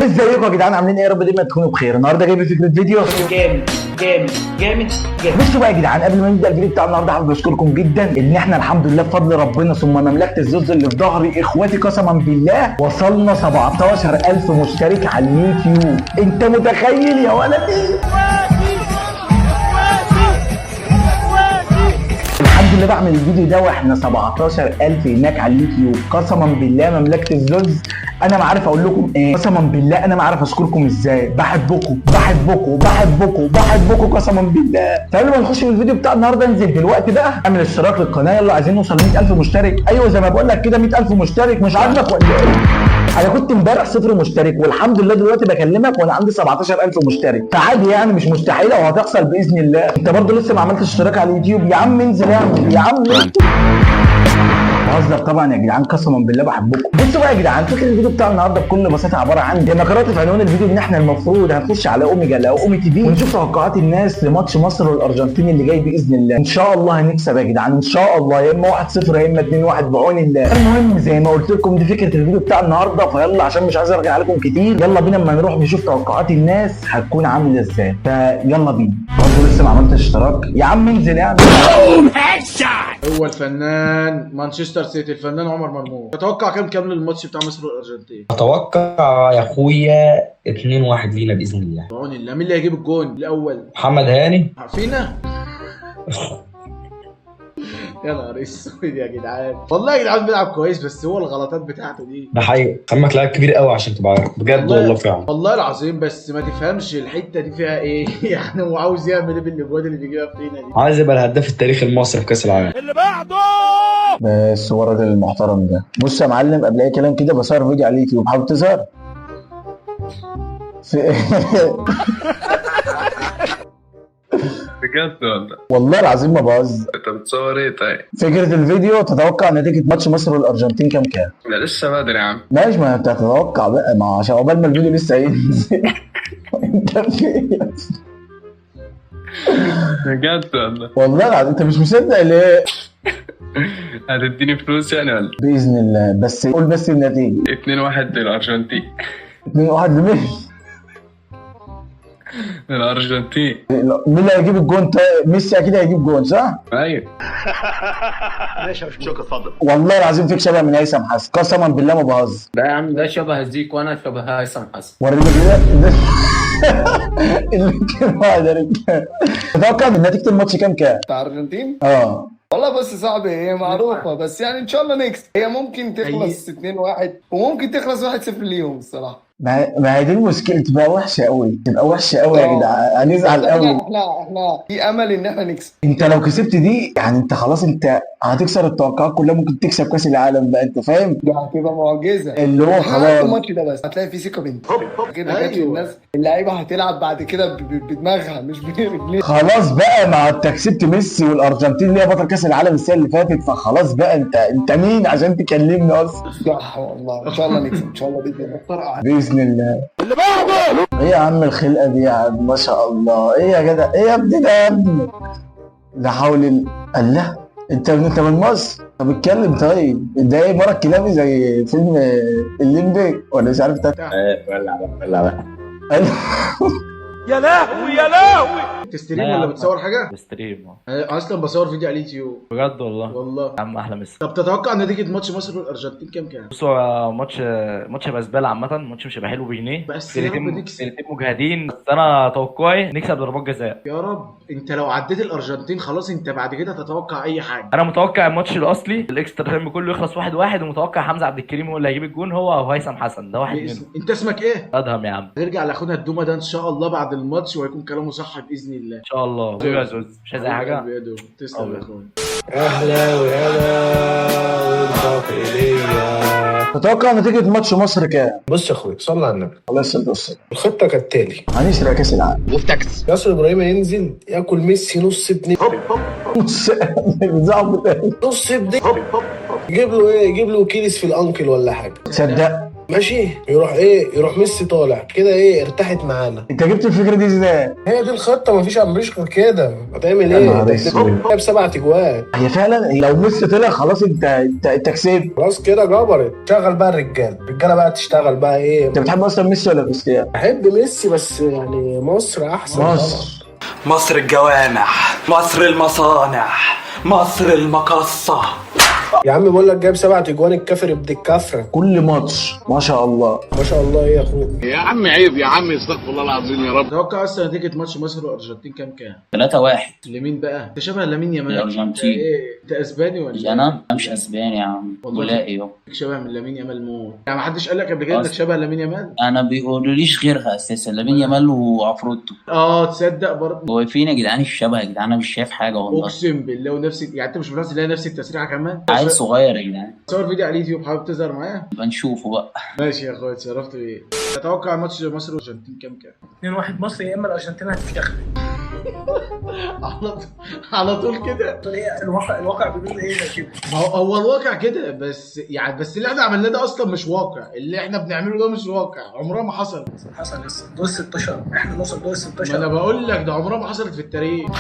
ازيكم يا جدعان، عاملين ايه؟ يا رب دايما تكونوا بخير. النهارده جايب فكره فيديو جامد جامد جامد جامد. بصوا بقى يا جدعان، قبل ما نبدا الفيديو بتاع النهارده حابب اشكركم جدا ان احنا الحمد لله بفضل ربنا ثم مملكه الزوز اللي في ظهري اخواتي قسما بالله وصلنا 17000 مشترك على اليوتيوب. انت متخيل يا ولدي؟ الحمد لله بعمل الفيديو ده واحنا 17000 هناك على اليوتيوب. قسما بالله مملكه الزوز انا ما عارف اقول لكم ايه، قسما بالله انا ما عارف اشكركم ازاي. بحبكم بحبكم بحبكم بحبكم قسما بالله. فقبل ما نخش في الفيديو بتاع النهارده انزل دلوقتي بقى اعمل اشتراك للقناه. يلا عايزين نوصل 100000 مشترك. ايوه زي ما بقول لك كده 100000 مشترك. مش عاجبك ولا ايه؟ انا كنت امبارح 0 مشترك والحمد لله دلوقتي بكلمك وانا عندي 17000 مشترك. فعادي يعني مش مستحيله وهتحصل باذن الله. انت برضه لسه ما عملتش اشتراك على اليوتيوب؟ يا عم انزل اعمل يا عم. بهزر طبعا يا جدعان، قسما بالله بحبكم. بصوا بقى يا جدعان، فكره الفيديو بتاع النهارده بكل بساطه عباره عن زي ما قرات في عنوان الفيديو ان احنا المفروض هنخش على اوميجا او اومي تي في ونشوف توقعات الناس لماتش مصر والارجنتين اللي جاي باذن الله. ان شاء الله هنكسب يا جدعان ان شاء الله، يا اما 1-0 يا اما 2-1 بعون الله. المهم زي ما قلت لكم دي فكره الفيديو بتاع النهارده، فيلا عشان مش عايز ارجع عليكم كتير يلا بينا اما نروح نشوف توقعات الناس هتكون عامله ازاي. فيلا بينا. برضه لسه ما عملتش اشتراك يا عم انزل يعني. هو الفنان مانشستر سيتي الفنان عمر مرموش. تتوقع كام للماتش بتاع مصر والارجنتين؟ اتوقع يا اخويا 2-1 لينا باذن الله. بعون الله. مين اللي هيجيب الجون الاول؟ محمد هاني. فينا. يا نهار اسود يا جدعان، والله يا جدعان بيلعب كويس بس هو الغلطات بتاعته دي. ده حقيقي، خمك لاعب كبير قوي عشان تبقى عارف بجد والله فعلا. والله العظيم بس ما تفهمش الحته دي فيها ايه. يعني هو عاوز يعمل ايه بالاجواد اللي بيجيبها فينا دي؟ عايز يبقى الهداف التاريخي المصري في كاس العالم. اللي بعده بس هو الراجل المحترم ده. بص يا معلم، قبل اي كلام كده بصور فيديو على اليوتيوب، حابب تظهر؟ بجد والله؟ والله العظيم ما بهزر. انت بتصور ايه طيب؟ فكرة الفيديو تتوقع نتيجة ماتش مصر والأرجنتين كام؟ لا لسه بدري يا عم. ماشي، ما انت هتتوقع بقى، ما عشان عقبال ما الفيديو لسه هينزل. انت في ايه؟ بجد والله؟ والله العظيم انت مش مصدق ليه؟ هتديني فلوس يعني ولا؟ بإذن الله، بس قول بس النتيجة. 2-1 للأرجنتين. 2-1 لمين؟ للأرجنتين. مين اللي هيجيب الجون؟ طيب ميسي أكيد هيجيب جون صح؟ ايوه. ماشي يا شكرا اتفضل. والله العظيم فيك شبه من هيثم حسن، قسما بالله ما بهزر. لا يا عم ده شبه زيك وانا شبه هيثم حسن. وريني كده. اللي كان واحد يا رجاله. تتوقع من نتيجة الماتش كام؟ بتاع الارجنتين؟ اه والله بص يا صاحبي، هي معروفه بس يعني ان شاء الله نكسب. هي ممكن تخلص 2-1 وممكن تخلص 1-0 ليهم الصراحه. ما هي دي المشكله، تبقى وحشه قوي، تبقى وحشه قوي يا جدعان، هنزعل قوي. احنا في امل ان احنا نكسب. انت لو كسبت دي يعني انت خلاص، انت هتكسر التوقعات كلها، ممكن تكسب كاس العالم بقى، انت فاهم؟ دي هتبقى معجزه اللي هو خلاص الماتش ده بس هتلاقي فيه ثقه بنت كده جت للناس. اللعيبه هتلعب بعد كده بدماغها مش برجليها. خلاص بقى، ما انت كسبت ميسي والارجنتين اللي هي بطل كاس العالم السنه اللي فاتت، فخلاص بقى انت مين عشان تكلمني اصلا؟ صح والله. ان شاء الله نكسب ان شاء الله باذن الله. اللي بعده ايه يا عم الخلقه دي يا عم؟ ما شاء الله. ايه يا جدع؟ ايه يا ابني ده يا ابني؟ لا حول الله. انت من مصر؟ طب اتكلم طيب. ده ايه مرة كلابي زي فيلم الليمبي ولا مش عارف بتاع؟ ولا بقى. يا لهوي يا لهوي. تستريم ولا بتصور حاجه؟ بستريم انا اصلا بصور فيديو على اليوتيوب. بجد والله؟ والله يا عم احلى مسا. طب تتوقع نتيجه ماتش مصر والارجنتين كام؟ بص هو ماتش هيبقى زباله عامه، ماتش مش هيبقى حلو بجنيه، بس يا رب نكسب. فرقتين مجهدين، بس انا توقعي نكسب ضربات جزاء. يا رب. انت لو عديت الارجنتين خلاص انت بعد كده تتوقع اي حاجه. انا متوقع الماتش الاصلي الاكسترا تايم كله يخلص 1-1، ومتوقع حمزه عبد الكريم هو اللي هيجيب الجون، هو او هيثم حسن، ده واحد منهم. انت اسمك ايه؟ ادهم يا عم. هنرجع لاخونا الدومه ده ان شاء الله بعد الماتش وهيكون كلامه صح باذن الله. ان شاء الله. حبيبي يا زوز، مش عايز اي حاجه. تسلم يا اخويا. اهلا وهلا والباقي. تتوقع نتيجة ماتش مصر كام؟ بص يا اخويا صلى على النبي الله يسلمك. بص الخطه كالتالي: هنسرق كاس العالم ياسر ابراهيم ينزل ياكل ميسي نص بنيه بتزعل نص بنيه. يجيب له ايه؟ يجيب له كيلس في الانكل ولا حاجه. تصدق ماشي، يروح ميسي طالع كده، ارتاحت معانا. انت جبت الفكره دي ازاي؟ هي دي الخطه، مفيش امريش غير كده. هتعمل يا ايه؟ نهار ده اسود. جاب 7 اجوان. هي فعلا لو ميسي طلع خلاص انت كسبت. خلاص كده جبرت. شغل بقى الرجاله بقى تشتغل بقى انت بتحب اصلا ميسي ولا كريستيانو؟ بحب ميسي بس يعني مصر احسن. مصر. مصر الجوامع، مصر المصانع، مصر المقصة. يا عم بقول لك جايب 7 اجوان، الكافر ابن الكفره. كل ماتش ما شاء الله. ما شاء الله. ايه يا اخويا؟ يا عم عيب يا عم، استغفر الله العظيم يا رب. تتوقع اصلا نتيجه ماتش مصر والارجنتين كام؟ 3-1 لمين بقى؟ انت شبه لامين يامال. الأرجنتين. ايه انت اسباني ولا انا مش اسباني يا عم، بولاقي اهو. شبه من لامين يامال موت. يعني ما حدش قال لك قبل كده انك شبه لامين يامال؟ انا بيقولوليش غيرها اساسا، لامين يامال وعفروتو. تصدق برضه. هو فين يا جدعان الشبه يا جدعان؟ انا مش شايف حاجه والله. اقسم بالله ونفس يعني انت مش ملاحظ تلاقي نفس التسريحه كمان؟ عيل صغير يا جدعان. صور فيديو على اليوتيوب، حابب تظهر معايا؟ يبقى نشوفه بقى. ماشي يا اخويا، اتشرفت بيه. تتوقع ماتش مصر والارجنتين كام؟ 2-1 مصر، يا اما الارجنتين هتفتخر. على طول كده. الواقع بيقول ايه كده؟ هو الواقع كده، بس يعني اللي احنا عملناه ده اصلا مش واقع. اللي احنا بنعمله ده مش واقع، عمرها ما حصل. حصل لسه دور 16، احنا نوصل دور 16. ما انا بقول لك ده عمرها ما حصلت في التاريخ.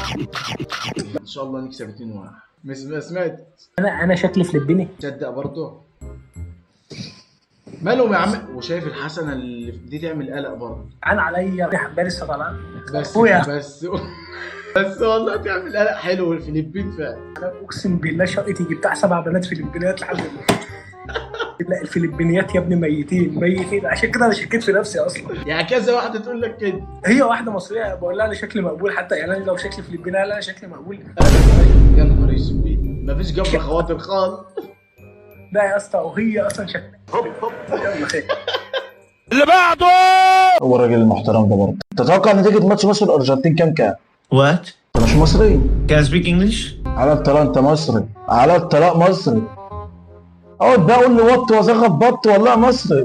ان شاء الله نكسب 2-1. ما سمعت. انا شكلي فلبيني. تصدق برضه. مالهم يا عم؟ وشايف الحسنه اللي دي تعمل قلق برضه. انا عليا لسه طالعه. بس والله تعمل قلق حلو. الفلبين فعلا. انا اقسم بالله شقتي يجي بتاع 7 بنات فلبينيات لحد لا الفلبينيات يا ابني ميتين عشان كده انا شكيت في نفسي اصلا. يعني كذا واحده تقول لك كده. هي واحده مصريه بقول لها انا شكلي مقبول، حتى يعني انا لو شكلي فلبيني لا انا شكلي مقبول. يا نهار اسود، مفيش جبر خواطر خالص. لا يا اسطى، وهي اصلا شكلها يلا خير. اللي بعده هو الراجل المحترم ده برضه. تتوقع نتيجه ماتش مصر والارجنتين كام؟ What? انت مش مصري؟ Can I speak English? على الطلاق انت مصري، على الطلاق مصري. اقعد بقى اقول لي وط وزغب بط والله مصري.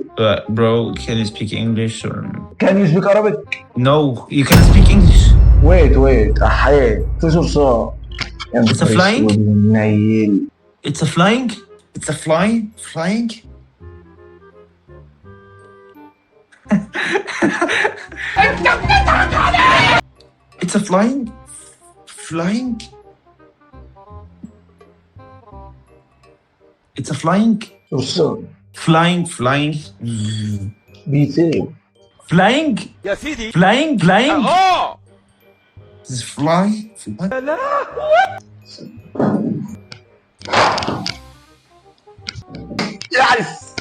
Bro, can you speak English or... Can you speak Arabic? No, you can speak English. wait احيي في صرصار. It's a flying? نيل. It's a flying? It's a flying? It's a flying? It's a flying? صرصار. Flying. بيطير. Flying? يا سيدي. Flying? It's fly? يس.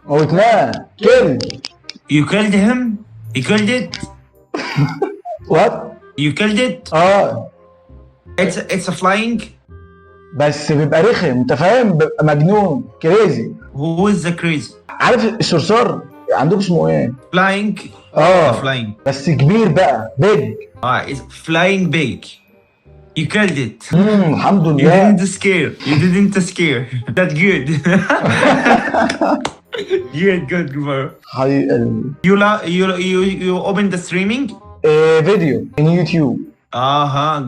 موتناه. كل. You killed him? You killed it? What? You killed it? It's a flying? بس بيبقى رخم، انت فاهم؟ بيبقى مجنون كريزي. Who is the crazy? عارف الصرصار عندهم اسمه ايه؟ Flying? Flying. بس كبير بقى، بيج. It's flying big. You killed it. الحمد You لله. didn't scare. That's good. Good, bro. You opened the streaming? فيديو in YouTube.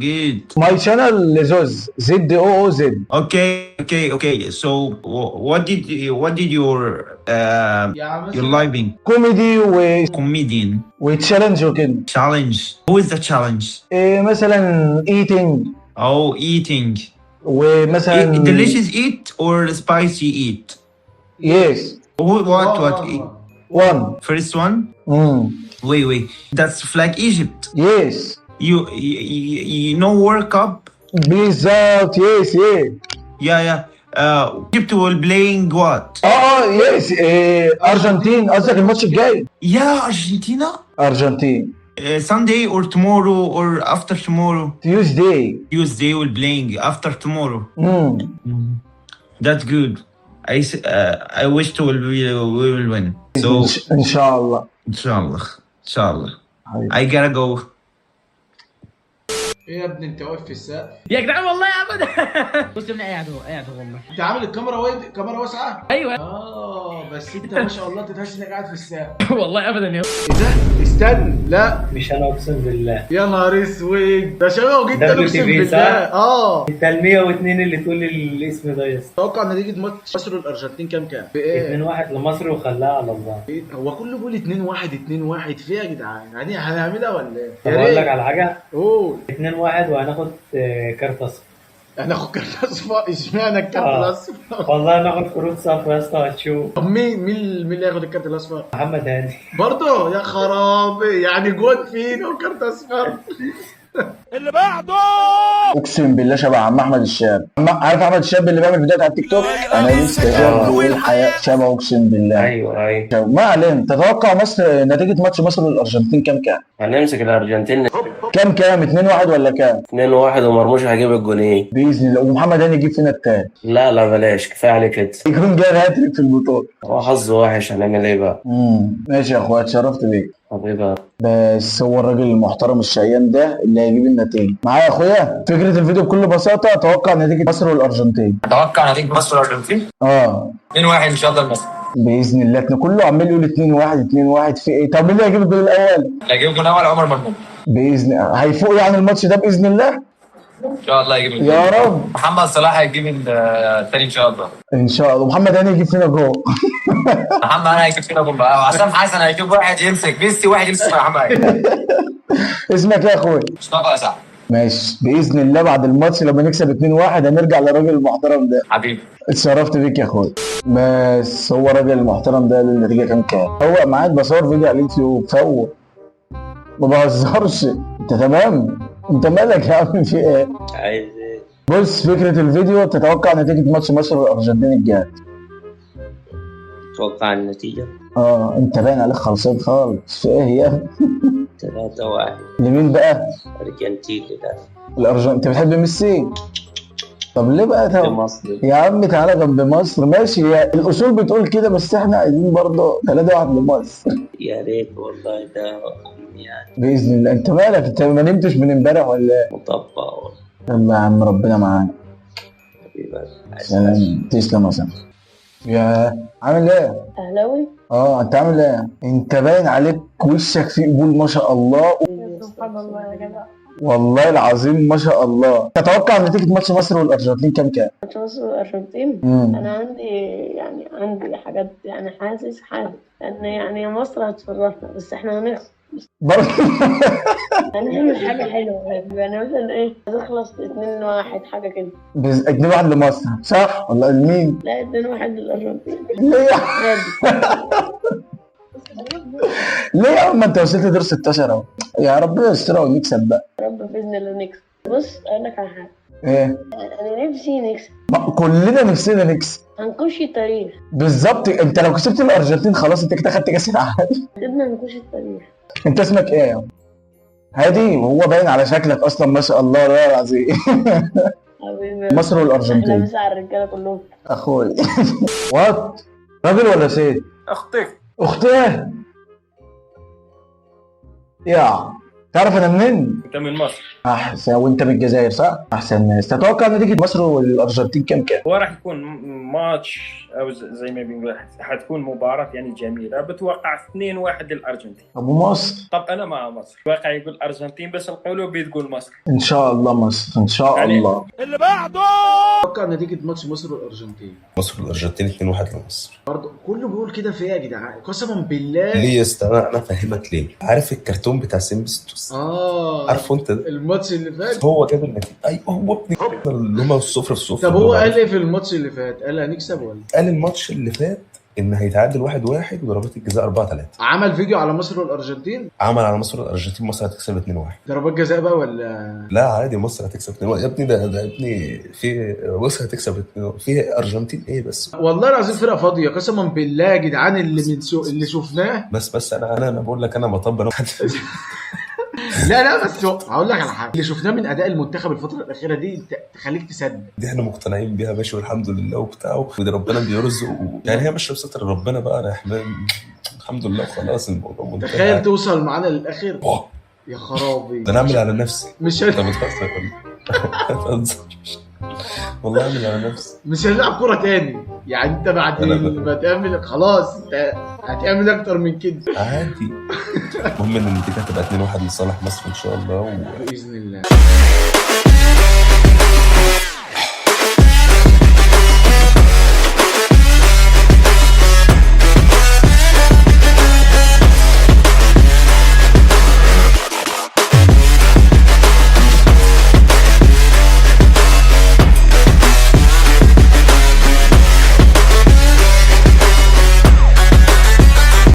Good. My channel زوز ZOOZ. Okay. So what did your living كوميدي comedian وتشالنج وكده. challenge? Who is the challenge? مثلا eating. Eating. ومثلا Delicious eat or spicy eat? Yes. What eat? One. First one? Wait. That's flag Egypt. Yes. You know World Cup? بالظبط. Yes. Yeah. Egypt will playing what? Yes. أرجنتين قصدك الماتش الجاي؟ Yeah, Argentina. أرجنتين. Sunday or tomorrow or after tomorrow? Tuesday will playing after tomorrow. That's good. I wish we will win. So إن شاء الله. I gotta go. ايه يا ابني انت واقف في السقف؟ يا جدعان والله ابدا. بص ابني قاعد اهو والله. انت عامل الكاميرا كاميرا واسعه؟ ايوه. بس انت ما شاء الله تتهش انك قاعد في الساعه. والله ابدا يا ايه ده؟ استنى، لا مش انا اقسم بالله. يا نهار اسود، ده شبهه ده جدا كنت اقسم فيه، بالله. صح؟ اه انت ال 102 اللي تقول الاسم ده يا اسطى. توقع نتيجه ماتش مصر والارجنتين كام في ايه؟ 2-1 لمصر وخلاها على الله. إيه؟ هو كله بيقول 2-1 2-1 في ايه يا جدعان؟ يعني هنعملها ولا ايه؟ طب يا اقول لك ريت. على حاجه، قول. 2-1 وهناخد كارت اصفر. هناخد كارت اصفر؟ اشمعنى الكارت آه. الاصفر؟ والله هناخد كروت صفر يا اسطى هتشوف. طب مين اللي هياخد الكارت الاصفر؟ محمد هاني. برضه يا خرابي، يعني جون فينا وكارت اصفر. اللي بعده. اقسم بالله شبه عم احمد الشاب. عارف احمد الشاب اللي بيعمل فيديوهات على التيك توك؟ انا لسه شاب والحياه شبه، اقسم بالله. ايوه ما علينا. تتوقع مصر نتيجه ماتش مصر والارجنتين كام؟ هنمسك الارجنتين كام 2-1 ولا كام؟ 2-1 ومرموش هيجيب الجونين. باذن الله، ومحمد هاني يجيب فينا التاني. لا بلاش، كفايه عليك كده. يكون جايب هاتريك في البطوله. هو حظه وحش، هنعمل ايه بقى؟ ماشي يا اخويا، اتشرفت بيك. حبيبي. بس هو الراجل المحترم الشقيان ده اللي هيجيب النتيجه معايا يا اخويا. فكره الفيديو بكل بساطه، اتوقع نتيجه مصر والارجنتين. اتوقع نتيجه مصر والارجنتين 2-1 ان شاء الله لمصر باذن الله. كله عمال يقول 2-1 2-1 في ايه؟ طب مين اللي هيجيب الجول الاول؟ اللي هيجيب الجول الاول عمر مرموش باذن الله. هيفوق يعني الماتش ده باذن الله. ان شاء الله يجيب الجول. يا رب. محمد صلاح هيجيب الثاني ان شاء الله. ان شاء الله. محمد هاني يجيب فينا جول. محمد هاني هيجيب فينا جول بقى، وعصام حسن هيجيب واحد يمسك ميسي، واحد يمسك محمد. اسمك ايه يا اخويا؟ مصطفى يا صاحبي. ماشي باذن الله. بعد الماتش لما نكسب 2-1 هنرجع للراجل المحترم ده. حبيبي. اتشرفت بيك يا اخويا. بس هو الراجل المحترم ده النتيجه كام؟ هو معاك بصور فيديو على اليوتيوب، فوق ما بهزرش. انت تمام؟ انت مالك يا عم في ايه؟ عايز ايه؟ بص، فكره الفيديو، تتوقع نتيجه ماتش مصر والارجنتين الجاي. توقع النتيجه انت باين عليك خلصان خالص. في ايه يا 3-1 لمين بقى؟ ارجنتين للاسف. الارجنتين. انت بتحب ميسي؟ طب ليه بقى؟ طب مصر. يا عم تعالى جنب مصر. ماشي، هي الاصول بتقول كده، بس احنا عايزين برضه 3-1 لمصر. يا ريت والله، ده يعني باذن الله. انت مالك؟ انت ما نمتش من امبارح ولا ايه؟ مطبق. يلا يا عم، ربنا معانا. حبيبي. سلام. تسلم يا سلام. يا عامل ايه؟ اهلاوي. انت عامل ايه؟ انت باين عليك وشك فيه قبول ما شاء الله. سبحان الله يا جدع. والله العظيم ما شاء الله. تتوقع نتيجة ماتش مصر والارجنتين كام؟ ماتش مصر والارجنتين. انا عندي حاجات، يعني حاسس ان يعني مصر هتفرحنا، بس احنا هنخسر برضه. هنعمل حاجة حلوة، يعني مثلا ايه، هتخلص 2-1 حاجة كده. 2-1 لمصر صح ولا لمين؟ لا 2-1 للارجنتين. ليه عادي. ليه يا عم؟ انت وصلت دور 16 اهو. يا ربنا يسترها ونكسب بقى. رب باذن الله نكسب. بص اقول لك على حاجة. ايه؟ انا نفسي نكسب. كلنا نفسنا نكسب. هنخش التاريخ. بالظبط. انت لو كسبت الارجنتين خلاص انت كده خدت كاس العالم. بدنا نخش التاريخ. انت اسمك ايه يا هادي؟ وهو باين على شكلك اصلا ما شاء الله. والله العظيم. حبيبي. مصر والارجنتين. احنا مسا على الرجاله كلهم. اخوي. وات؟ راجل ولا ست؟ اختك. اختي. تعرف انا منين؟ انت من مصر. احسن. وانت من الجزائر صح؟ احسن ناس. تتوقع نتيجة مصر والارجنتين كام؟ هو راح يكون ماتش او زي ما بنقول حتكون مباراة يعني جميلة. بتوقع 2-1 للارجنتين. ابو مصر. طب انا مع مصر. الواقع يقول الارجنتين بس القلوب بتقول مصر. ان شاء الله مصر ان شاء يعني الله. اللي بعده. توقع نتيجه ماتش مصر والارجنتين. مصر والارجنتين 2-1 لمصر. برضه كله بيقول كده في ايه يا جدعان؟ قسما بالله. ليه يا اسطى؟ انا افهمك ليه. عارف الكرتون بتاع سيمبستوس؟ عارفه انت ده؟ الماتش اللي فات هو جاب النتيجه. ايوه هو ابني اللي هم الصفر في صفر. طب هو قال ايه في الماتش اللي فات؟ قال هنكسب ولا؟ قال الماتش اللي فات ان هيتعادل 1-1 وضربات الجزاء 4-3. عمل فيديو على مصر والارجنتين. عمل على مصر والارجنتين. مصر هتكسب 2-1. ضربات جزاء بقى ولا؟ لا عادي، مصر هتكسب 2-1 يا ابني. ده يا ابني في مصر هتكسب 2-1. في ارجنتين ايه بس؟ والله العظيم فرقه فاضيه قسما بالله يا جدعان. اللي شفناه. بس انا بقول لك انا بطبل. لا بس هقول لك على حاجه. اللي شفناه من اداء المنتخب الفتره الاخيره دي تخليك تصدق. دي احنا مقتنعين بيها ماشي والحمد لله وبتاع، وده ربنا بيرزق يعني هي ماشيه بستر ربنا بقى. يا حمام الحمد لله وخلاص الموضوع منتهي. تخيل توصل معانا للاخر. يا خرابي. ده انا اعمل على نفسي. مش انت بتهزر ولا؟ ما تهزرش. والله اعمل على نفسي. مش هنلعب كوره تاني يعني، انت بعد ما تعمل خلاص انت هتعمل اكتر من كده عادي. المهم ان النتيجه هتبقى 2-1 لصالح مصر ان شاء الله باذن الله.